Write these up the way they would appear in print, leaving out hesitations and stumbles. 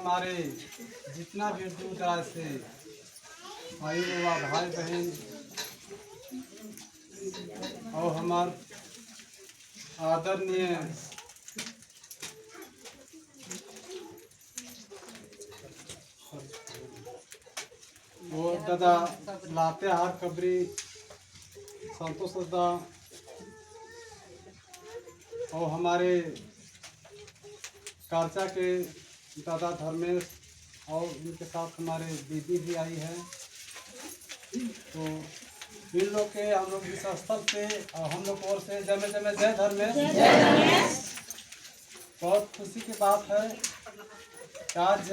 हमारे जितना भी दूर दराज से भाई हुआ भाई बहन और हमारे आदरणीय वो दादा लातेहार कबरी संतोष दादा और हमारे कारचा के दादा धर्मेश और उनके साथ हमारे दीदी भी आई है। तो इन लोग के हम लोग इस स्थल से और हम लोग और से जमे जमे जय धर्मेश। बहुत खुशी की बात है कि आज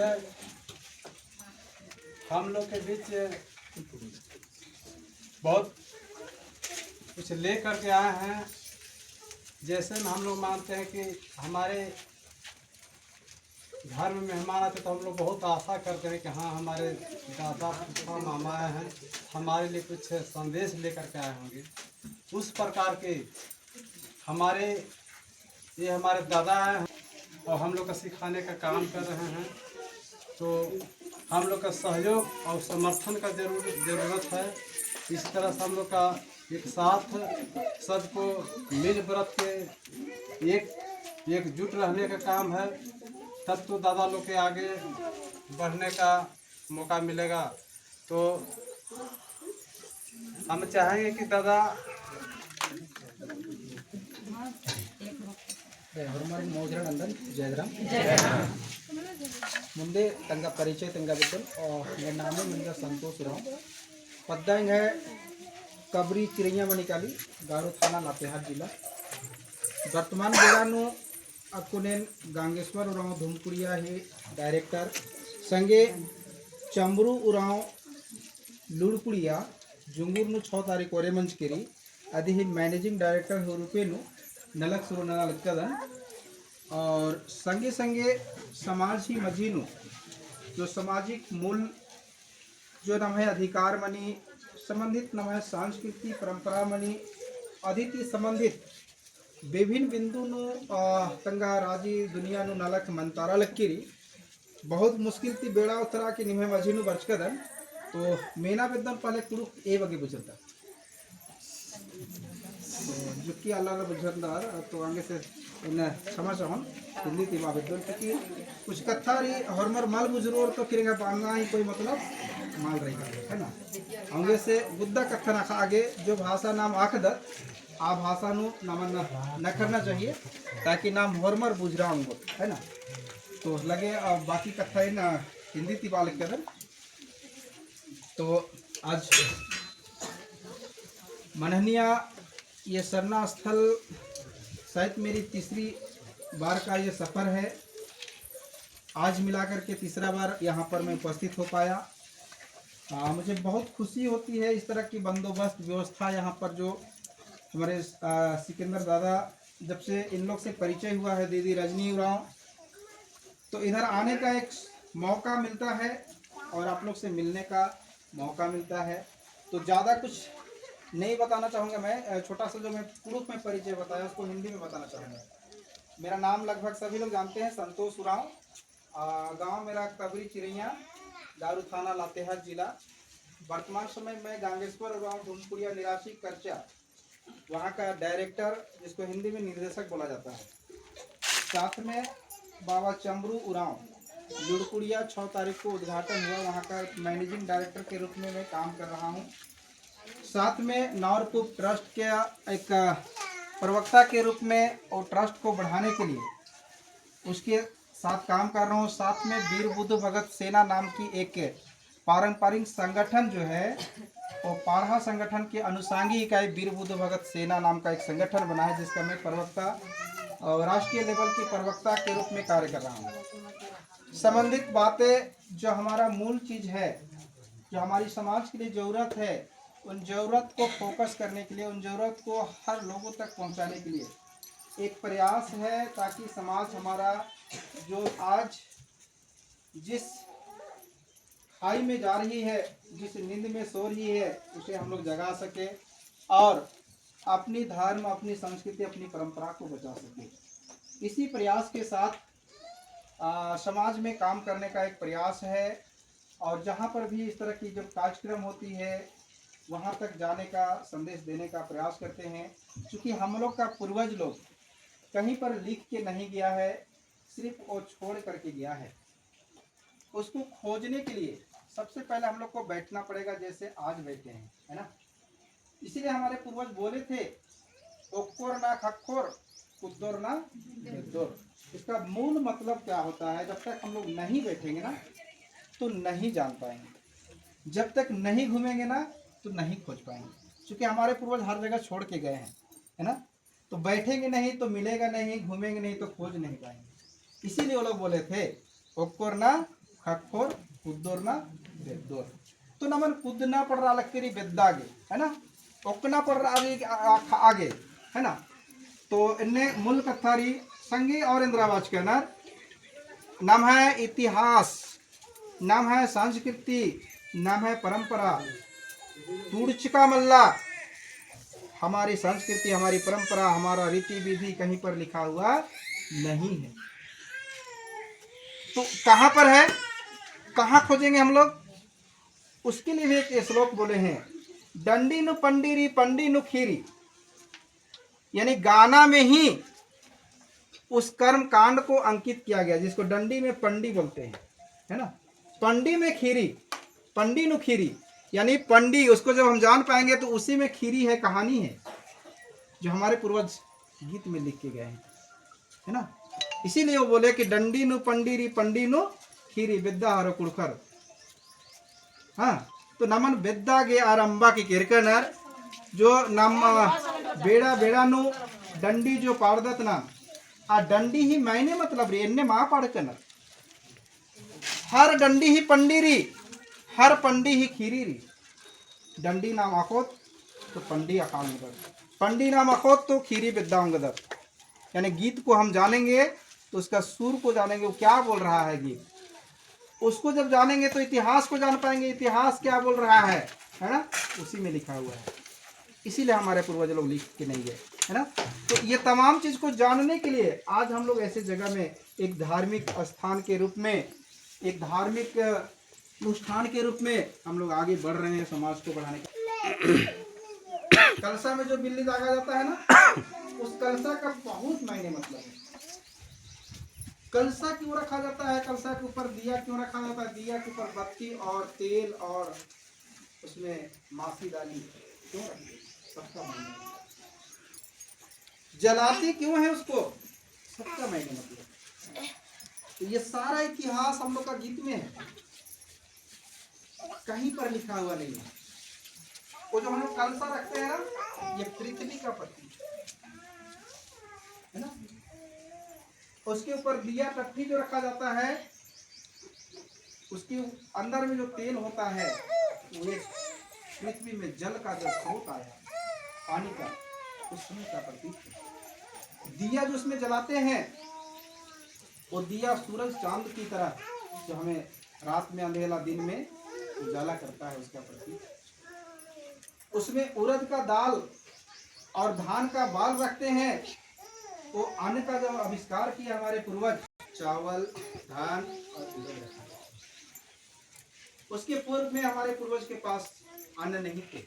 हम लोग के बीच बहुत कुछ ले करके आए हैं। जैसे में हम लोग मानते हैं कि हमारे घर में मेहमान आते तो हम लोग बहुत आशा करते हैं कि हाँ हमारे दादा फूफा मामा आए हैं, हमारे लिए कुछ संदेश लेकर के आए होंगे। उस प्रकार के हमारे दादा हैं और हम लोग का सिखाने का काम कर रहे हैं। तो हम लोग का सहयोग और समर्थन का ज़रूरत है। इस तरह से हम लोग का एक साथ सबको मिल व्रत के एकजुट रहने का काम है। तब तो दादा लोग के आगे बढ़ने का मौका मिलेगा। तो हम चाहेंगे कि दादा ಮುಂದೆ ತಂಗ ಪರಿಚಯ ತಂಗ ಬಿದ್ದಲ್ मेरा नाम है मेरा संतोष राव पद्दांग है कबरी चिड़िया मणिकाली गारो थाना लातेहार जिला वर्तमान बेड़ानु अकुनेन गांगेश्वर उराव धूमकुड़िया है डायरेक्टर संगे चंबरू उराव लुड़कुड़िया जुंगुरनु 6 तारीख ओरे मंचकेरी अधी मैनेजिंग डायरेक्टर हुरुपेनु नलक सुरुनला लक्कदन और संगे संगे समाज ही मजीनु जो सामाजिक मूल जो नाम है अधिकार मनी संबंधित नाम है सांस्कृतिक परंपरा मनी अतिथि संबंधित विभिन्न बिंदु तंगा राजी दुनिया नु नलक मंतारा लक्कीरी बहुत मुश्किल थी बेड़ा उतरा के निमे मजीनु बरचकदन तो मेना बेदन पहले कुरुक ए बगे बुझलता जुक्की अल्लाह ने बुझलदार तो आगे से इन समझ हम हिंदी तीमा बेदन क्योंकि कुछ कथा री हरमर माल बुजुर्ग तो किरेगा बांगा ही कोई मतलब माल रहेगा है ना आगे से बुद्धा कथा ना आगे जो भाषा नाम आखदत आ भाषा नु नमन न करना चाहिए ताकि नाम हरमर बुझ रहा हूँ है ना। तो लगे बाकी कथा इन हिंदी तीमा लिख कर तो आज मनहनिया ये सरना स्थल शायद मेरी तीसरी बार का ये सफ़र है। आज मिलाकर के तीसरा बार यहाँ पर मैं उपस्थित हो पाया। मुझे बहुत खुशी होती है इस तरह की बंदोबस्त व्यवस्था यहाँ पर जो हमारे सिकंदर दादा जब से इन लोग से परिचय हुआ है दीदी रजनी उराव तो इधर आने का एक मौका मिलता है और आप लोग से मिलने का मौका मिलता है। तो ज़्यादा कुछ नहीं बताना चाहूँगा मैं छोटा सा जो मैं पूर्व में परिचय बताया उसको हिंदी में बताना चाहूँगा। मेरा नाम लगभग सभी लोग जानते हैं संतोष उराव गांव मेरा कबरी चिड़िया दारू थाना लातेहार जिला। वर्तमान समय में गांगेश्वर उराव धूमकुड़िया निराशी कर्चा वहाँ का डायरेक्टर जिसको हिंदी में निर्देशक बोला जाता है। साथ में बाबा चंबरू उराव लुड़कुड़िया 6 तारीख को उद्घाटन हुआ वहाँ का मैनेजिंग डायरेक्टर के रूप में मैं काम कर रहा हूँ। साथ में नौरपुर ट्रस्ट के एक प्रवक्ता के रूप में और ट्रस्ट को बढ़ाने के लिए उसके साथ काम कर रहा हूँ। साथ में वीर बुद्ध भगत सेना नाम की एक पारंपरिक संगठन जो है वो पारहा संगठन के अनुसांगी इकाई वीर बुद्ध भगत सेना नाम का एक संगठन बना है जिसका मैं प्रवक्ता और राष्ट्रीय लेवल की प्रवक्ता के रूप में कार्य कर रहा हूँ। संबंधित बातें जो हमारा मूल चीज़ है जो हमारी समाज के लिए ज़रूरत है उन ज़रूरत को फोकस करने के लिए उन ज़रूरत को हर लोगों तक पहुंचाने के लिए एक प्रयास है ताकि समाज हमारा जो आज जिस खाई में जा रही है जिस नींद में सो रही है उसे हम लोग जगा सके और अपनी धर्म अपनी संस्कृति अपनी परंपरा को बचा सके। इसी प्रयास के साथ समाज में काम करने का एक प्रयास है और जहाँ पर भी इस तरह की जब कार्यक्रम होती है वहाँ तक जाने का संदेश देने का प्रयास करते हैं। क्योंकि हम लोग का पूर्वज लोग कहीं पर लिख के नहीं गया है, सिर्फ वो छोड़ करके गया है। उसको खोजने के लिए सबसे पहले हम लोग को बैठना पड़ेगा, जैसे आज बैठे हैं, है ना। इसीलिए हमारे पूर्वज बोले थे, ओक्कोर ना खक्कोर कुद्दोर ना बेद्दोर। इसका मूल मतलब क्या होता है, जब तक हम लोग नहीं बैठेंगे ना तो नहीं जान पाएंगे, जब तक नहीं घूमेंगे ना तो नहीं खोज पाएंगे। क्योंकि हमारे पूर्वज हर जगह छोड़ के गए हैं, है ना। तो बैठेंगे नहीं तो मिलेगा नहीं, घूमेंगे नहीं तो खोज नहीं पाएंगे। इसीलिए वो लोग बोले थे, ओक्कोर ना खक्कोर कुद्दोर ना बेद्दोर। तो नमन कुदना पड़ रहा लक्करी बेद्दागे, है ना, ओकना पड़ रहा आगे, है ना। तो इन्हें मूल कथारी संगी और इंद्रावाज के नाम है इतिहास, नाम है संस्कृति, नाम है परंपरा। तुड़चिका मल्ला हमारी संस्कृति, हमारी परंपरा, हमारा रीति विधि कहीं पर लिखा हुआ नहीं है। तो कहाँ पर है, कहाँ खोजेंगे हम लोग? उसके लिए भी एक श्लोक बोले हैं, डंडी नु पंडीरी पंडी नु खीरी। यानी गाना में ही उस कर्म कांड को अंकित किया गया, जिसको डंडी में पंडी बोलते हैं, है ना। पंडी में खीरी, पंडी नु खीरी, यानी पंडी, उसको जब हम जान पाएंगे तो उसी में खीरी है, कहानी है जो हमारे पूर्वज गीत में लिख के गए हैं, है ना। इसीलिए वो बोले कि डंडी नु पंडीरी पंडी नु खीरी विद्या हर कुड़खर। हाँ, तो नमन विद्या गे आरंभा की किरकनर जो नम बेड़ा बेड़ा नु डंडी जो पारदत नाम आ डंडी ही मैंने मतलब रे इन्ने माँ पाड़ कनर। हर डंडी ही पंडीरी, हर पंडी ही खीरी री। डंडी नाम आखोत तो पंडी अकाल उंगदर, पंडी नाम आखोत तो खीरी विद्या उंगदर। यानी गीत को हम जानेंगे तो उसका सुर को जानेंगे, वो क्या बोल रहा है गीत, उसको जब जानेंगे तो इतिहास को जान पाएंगे, इतिहास क्या बोल रहा है ना, उसी में लिखा हुआ है। इसीलिए हमारे पूर्वज लोग लिख के नहीं गए, है ना। तो ये तमाम चीज को जानने के लिए आज हम लोग ऐसे जगह में एक धार्मिक स्थान के रूप में, एक धार्मिक अनुष्ठान के रूप में हम लोग आगे बढ़ रहे हैं समाज को बढ़ाने का। कलसा में जो बिल्ली दागा जाता है ना, उस कलसा का बहुत मायने मतलब है। कलसा क्यों रखा जाता है, कलसा के ऊपर दिया क्यों रखा जाता है, दिया के ऊपर बत्ती और तेल और उसमें मासी डाली क्यों रखी, सबका मायने। जलाते क्यों है उसको, सबका मायने मतलब। तो ये सारा इतिहास हम लोग का गीत में है, कहीं पर लिखा हुआ नहीं है। वो जो हम लोग कलसा रखते हैं ना, ये पृथ्वी का पत्ती है ना। उसके ऊपर दिया टट्टी जो रखा जाता है, उसके अंदर में जो तेल होता है वो पृथ्वी में जल का जो स्रोत आया, पानी का, उसमें का प्रतीक है। दिया जो उसमें जलाते हैं, वो दिया सूरज चांद की तरह जो हमें रात में अंधेरा दिन में उजाला करता है, उसका प्रतीक। उसमें उड़द का दाल और धान का बाल रखते हैं। वो अन्न का जब आविष्कार किया हमारे पूर्वज, चावल, धान और उड़द रखा। उसके पूर्व में हमारे पूर्वज के पास अन्न नहीं थे,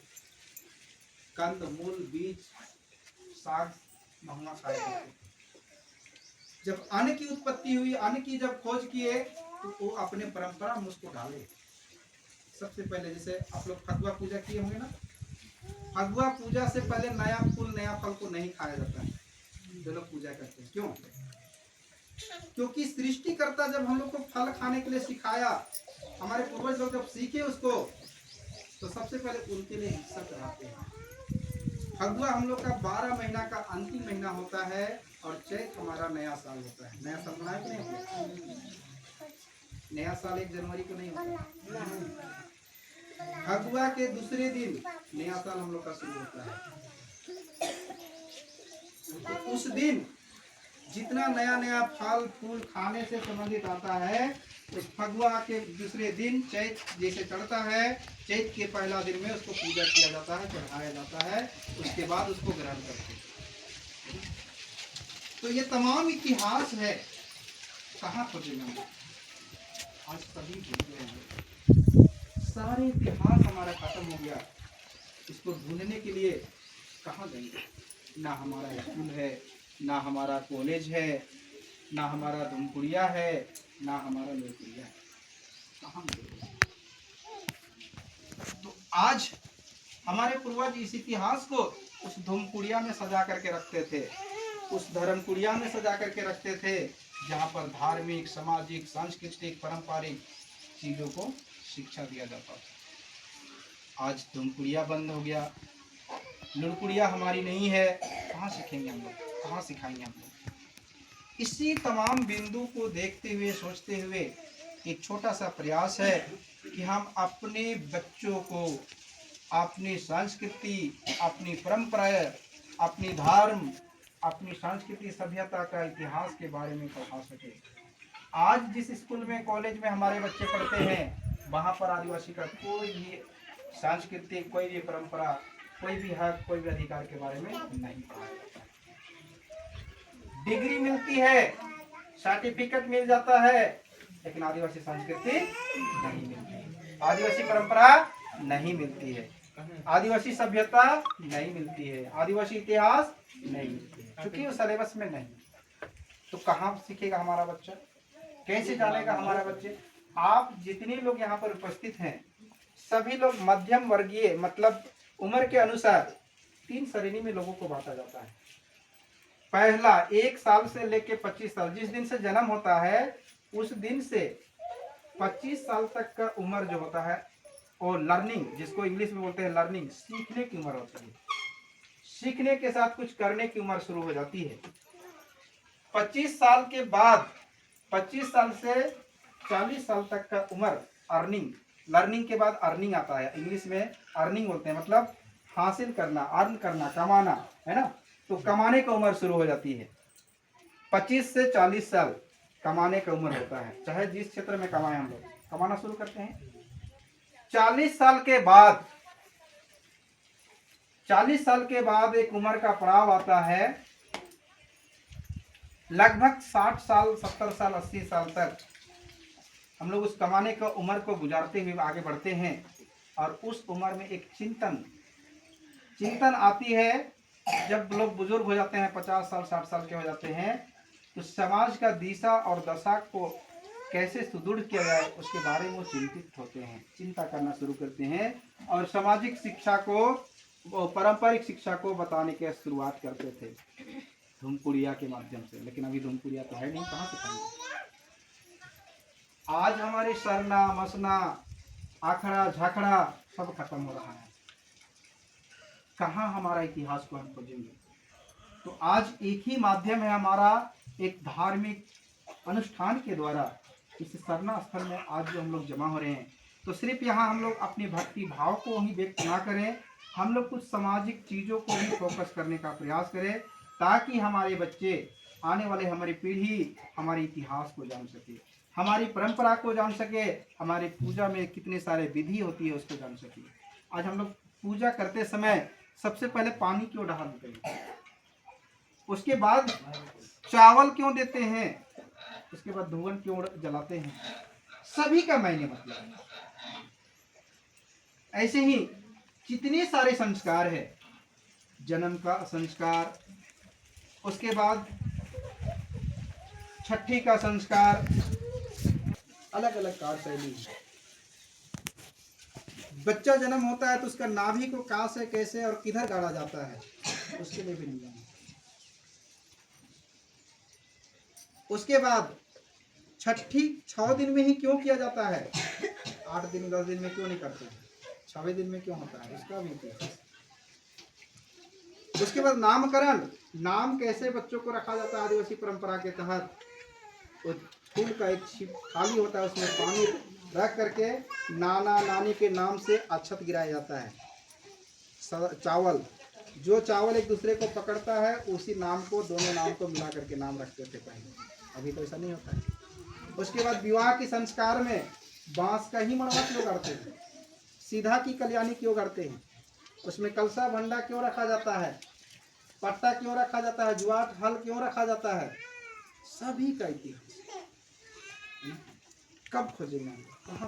कंद मूल बीज साग महुआ खाए जाते। जब अन्न की उत्पत्ति हुई, अन्न की जब खोज किए तो वो अपने परंपरा में उसको डाले। सबसे पहले जैसे आप लोग फगुआ पूजा किए होंगे ना, फगुआ पूजा से पहले नया फूल नया फल को नहीं खाया जाता है, जो लोग पूजा करते हैं। क्यों? क्योंकि सृष्टिकर्ता जब हम लोग को फल खाने के लिए सिखाया, हमारे पूर्वज लोग जब सीखे उसको, तो सबसे पहले उनके लिए हिस्सा कराते हैं। फगुआ हम लोग का 12 महीना का अंतिम महीना होता है और चैत हमारा नया साल होता है। नया साल मनाया कि नहीं होता? नया साल 1 जनवरी को नहीं होता। फगुआ के दूसरे दिन नया साल हम लोग का शुरू होता है। तो उस दिन जितना नया नया फल फूल खाने से संबंधित आता है, तो फगुआ के दूसरे दिन चैत जैसे चढ़ता है, चैत के पहला दिन में उसको पूजा किया जाता है, चढ़ाया जाता है, उसके बाद उसको ग्रहण करते हैं। तो ये तमाम इतिहास है, कहाँ खोजेंगे हम? आज सभी भूल गए हैं। सारे इतिहास हमारा खत्म हो गया। इसको ढूंढने के लिए कहाँ गए? ना हमारा स्कूल है, ना हमारा कॉलेज है, ना हमारा धूमपुड़िया है, ना हमारा लोहपुड़िया है। कहाँ गए? तो आज हमारे पूर्वज इस इतिहास को उस धूमकुड़िया में सजा करके रखते थे, उस धर्मकुड़िया में सजा करके रखते थे, जहाँ पर धार्मिक, सामाजिक, सांस्कृतिक, पारंपरिक चीजों को शिक्षा दिया जाता था। आज धूमकुड़िया बंद हो गया, लुढ़कुड़िया हमारी नहीं है, कहाँ सीखेंगे हम लोग, कहाँ सिखाएंगे हम लोग? इसी तमाम बिंदु को देखते हुए, सोचते हुए एक छोटा सा प्रयास है कि हम अपने बच्चों को अपनी संस्कृति, अपनी परंपरा, अपनी धर्म, अपनी सांस्कृतिक सभ्यता का इतिहास के बारे में पढ़ा सके। आज जिस स्कूल में, कॉलेज में हमारे बच्चे पढ़ते हैं, वहाँ पर आदिवासी का कोई भी सांस्कृतिक, कोई भी परंपरा, कोई भी हक, कोई भी अधिकार के बारे में नहीं पढ़ाया जाता। डिग्री मिलती है, सर्टिफिकेट मिल जाता है, लेकिन आदिवासी संस्कृति नहीं मिलती, आदिवासी परंपरा नहीं मिलती है, आदिवासी सभ्यता नहीं मिलती है, आदिवासी इतिहास नहीं मिलती है, क्योंकि वो सिलेबस में नहीं। तो कहाँ सीखेगा हमारा बच्चा, कैसे जानेगा हमारा बच्चे? आप जितने लोग यहाँ पर उपस्थित हैं, सभी लोग मध्यम वर्गीय, मतलब उम्र के अनुसार 3 श्रेणी में लोगों को बांटा जाता है। पहला 1 साल से लेके 25 साल, जिस दिन से जन्म होता है उस दिन से 25 साल तक का उम्र जो होता है, और लर्निंग, जिसको इंग्लिश में बोलते हैं लर्निंग, सीखने की उम्र होती है। सीखने के साथ कुछ करने की उम्र शुरू हो जाती है। 25 साल के बाद, 25 साल से 40 साल तक का उम्र अर्निंग, लर्निंग के बाद अर्निंग आता है, इंग्लिश में अर्निंग बोलते हैं, मतलब हासिल करना, अर्न करना, कमाना, है ना। तो कमाने का उम्र शुरू हो जाती है। 25 से 40 साल कमाने का उम्र होता है, चाहे जिस क्षेत्र में कमाए हम लोग कमाना शुरू करते हैं। 40 साल के बाद, 40 साल के बाद एक उम्र का पड़ाव आता है, लगभग 60 साल, 70 साल, 80 साल तक हम लोग उस कमाने का उम्र को गुजारते हुए आगे बढ़ते हैं। और उस उम्र में एक चिंतन आती है, जब लोग बुजुर्ग हो जाते हैं, 50 साल, 60 साल के हो जाते हैं, तो समाज का दिशा और दशा को कैसे सुदृढ़ किया जाए उसके बारे में वो चिंतित होते हैं, चिंता करना शुरू करते हैं, और सामाजिक शिक्षा को, पारंपरिक शिक्षा को बताने की शुरुआत करते थे धूमकुड़िया के माध्यम से। लेकिन अभी धूमकुड़िया तो है नहीं, कहाँ से खाएंगे? आज हमारे सरना, मसना, आखड़ा, झाखड़ा सब खत्म हो रहा है। कहाँ हमारा इतिहास को हम खोजेंगे? तो आज एक ही माध्यम है हमारा, एक धार्मिक अनुष्ठान के द्वारा इस सरना स्थल में आज जो हम लोग जमा हो रहे हैं, तो सिर्फ यहाँ हम लोग अपने भक्ति भाव को ही व्यक्त ना करें, हम लोग कुछ सामाजिक चीज़ों को भी फोकस करने का प्रयास करें, ताकि हमारे बच्चे, आने वाले हमारी पीढ़ी हमारे इतिहास को जान सके, हमारी परंपरा को जान सके, हमारी पूजा में कितने सारे विधि होती है उसको जान सके। आज हम लोग पूजा करते समय सबसे पहले पानी क्यों डालते हैं, उसके बाद चावल क्यों देते हैं, उसके बाद धुआं क्यों जलाते हैं, सभी का मायने मतलब है। ऐसे ही कितने सारे संस्कार है, जन्म का संस्कार, उसके बाद छठी का संस्कार, अलग अलग कार्यशैली है। बच्चा जन्म होता है तो उसका नाभि को कहाँ से, कैसे और किधर गाड़ा जाता है, उसके लिए भी नियम है। उसके बाद छठी 6 दिन में ही क्यों किया जाता है, 8 दिन 10 दिन में क्यों नहीं करते हैं, 6वें दिन में क्यों होता है, उसका भी इतिहास। उसके बाद नामकरण, नाम कैसे बच्चों को रखा जाता है आदिवासी परंपरा के तहत, तो फूल का एक थाली होता है, उसमें पानी रख करके नाना नानी के नाम से अक्षत गिराया जाता है। चावल, जो चावल एक दूसरे को पकड़ता है उसी नाम को, दोनों नाम को मिला करके नाम रखते थे पहले, अभी तो ऐसा नहीं होता है। उसके बाद विवाह के संस्कार में बांस का ही मड़वा क्यों करते हैं, सीधा की कल्याणी क्यों करते हैं, उसमें कलसा भंडा क्यों रखा जाता है, पट्टा क्यों रखा जाता है, जुआट हल क्यों रखा जाता है, सभी का इतिहास। कब खोजेंगे?